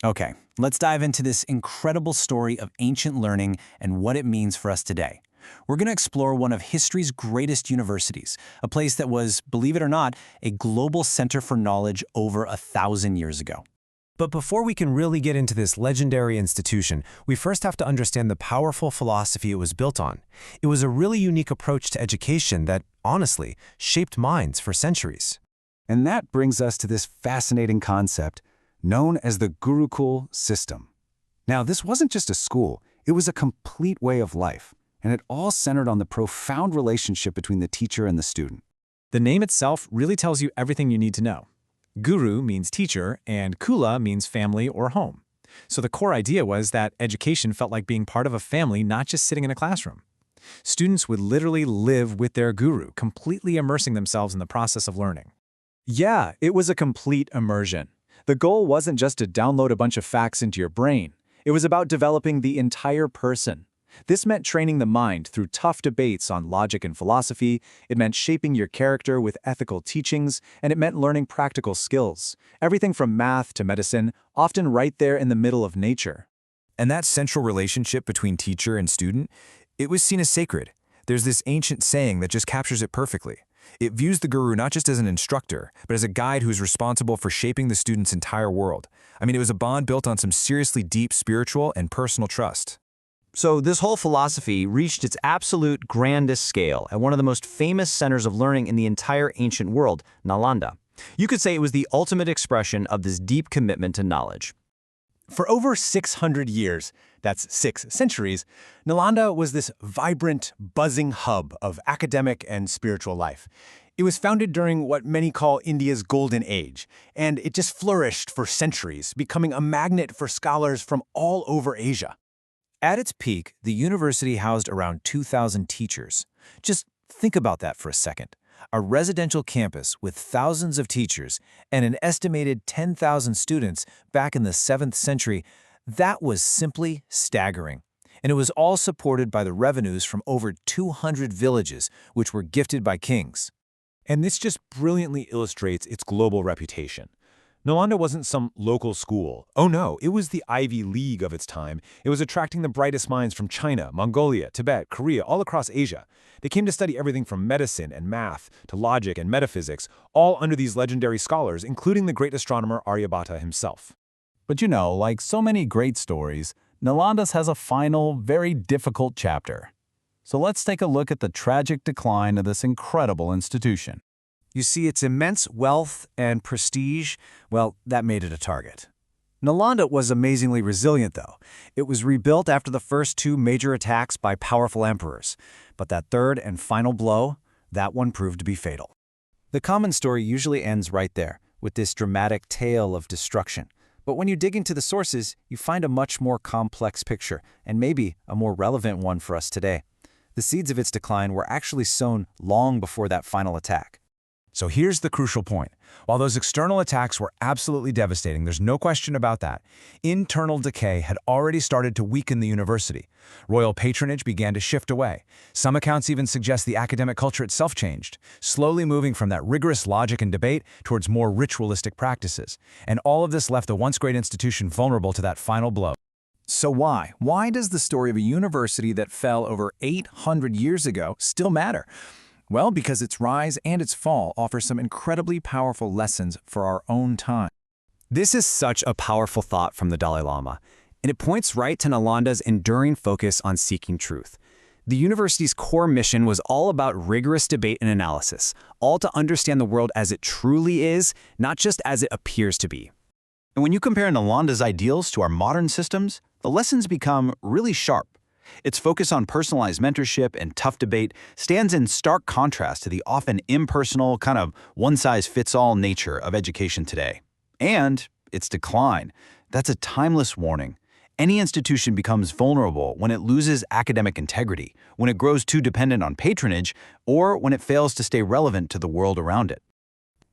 Okay, let's dive into this incredible story of ancient learning and what it means for us today. We're going to explore one of history's greatest universities, a place that was, believe it or not, a global center for knowledge over 1,000 years ago. But before we can really get into this legendary institution, we first have to understand the powerful philosophy it was built on. It was a really unique approach to education that, honestly, shaped minds for centuries. And that brings us to this fascinating concept known as the Gurukul system. Now, this wasn't just a school, it was a complete way of life, and it all centered on the profound relationship between the teacher and the student. The name itself really tells you everything you need to know. Guru means teacher, and Kula means family or home. So the core idea was that education felt like being part of a family, not just sitting in a classroom. Students would literally live with their guru, completely immersing themselves in the process of learning. Yeah, it was a complete immersion. The goal wasn't just to download a bunch of facts into your brain. It was about developing the entire person. This meant training the mind through tough debates on logic and philosophy, it meant shaping your character with ethical teachings, and it meant learning practical skills. Everything from math to medicine, often right there in the middle of nature. And that central relationship between teacher and student, it was seen as sacred. There's this ancient saying that just captures it perfectly. It views the guru not just as an instructor, but as a guide who's responsible for shaping the student's entire world. I mean, it was a bond built on some seriously deep spiritual and personal trust. So this whole philosophy reached its absolute grandest scale at one of the most famous centers of learning in the entire ancient world, Nalanda. You could say it was the ultimate expression of this deep commitment to knowledge. For over 600 years, that's 6 centuries, Nalanda was this vibrant, buzzing hub of academic and spiritual life. It was founded during what many call India's golden age, and it just flourished for centuries, becoming a magnet for scholars from all over Asia. At its peak, the university housed around 2,000 teachers. Just think about that for a second. A residential campus with thousands of teachers and an estimated 10,000 students back in the 7th century, that was simply staggering. And it was all supported by the revenues from over 200 villages, which were gifted by kings. And this just brilliantly illustrates its global reputation. Nalanda wasn't some local school. Oh no, it was the Ivy League of its time. It was attracting the brightest minds from China, Mongolia, Tibet, Korea, all across Asia. They came to study everything from medicine and math to logic and metaphysics, all under these legendary scholars, including the great astronomer Aryabhata himself. But like so many great stories, Nalanda's has a final, very difficult chapter. So let's take a look at the tragic decline of this incredible institution. You see, its immense wealth and prestige, well, that made it a target. Nalanda was amazingly resilient, though. It was rebuilt after the first 2 major attacks by powerful emperors. But that third and final blow, that one proved to be fatal. The common story usually ends right there, with this dramatic tale of destruction. But when you dig into the sources, you find a much more complex picture, and maybe a more relevant one for us today. The seeds of its decline were actually sown long before that final attack. So here's the crucial point. While those external attacks were absolutely devastating, there's no question about that, internal decay had already started to weaken the university. Royal patronage began to shift away. Some accounts even suggest the academic culture itself changed, slowly moving from that rigorous logic and debate towards more ritualistic practices. And all of this left the once great institution vulnerable to that final blow. So why? Why does the story of a university that fell over 800 years ago still matter? Well, because its rise and its fall offer some incredibly powerful lessons for our own time. This is such a powerful thought from the Dalai Lama, and it points right to Nalanda's enduring focus on seeking truth. The university's core mission was all about rigorous debate and analysis, all to understand the world as it truly is, not just as it appears to be. And when you compare Nalanda's ideals to our modern systems, the lessons become really sharp. Its focus on personalized mentorship and tough debate stands in stark contrast to the often impersonal, kind of one-size-fits-all nature of education today. And its decline, that's a timeless warning. Any institution becomes vulnerable when it loses academic integrity, when it grows too dependent on patronage, or when it fails to stay relevant to the world around it.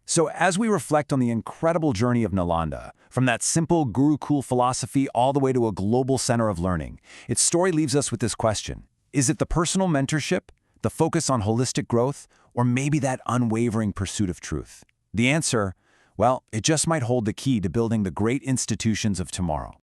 So as we reflect on the incredible journey of Nalanda, from that simple Gurukul philosophy all the way to a global center of learning, its story leaves us with this question. Is it the personal mentorship, the focus on holistic growth, or maybe that unwavering pursuit of truth? The answer, Well, it just might hold the key to building the great institutions of tomorrow.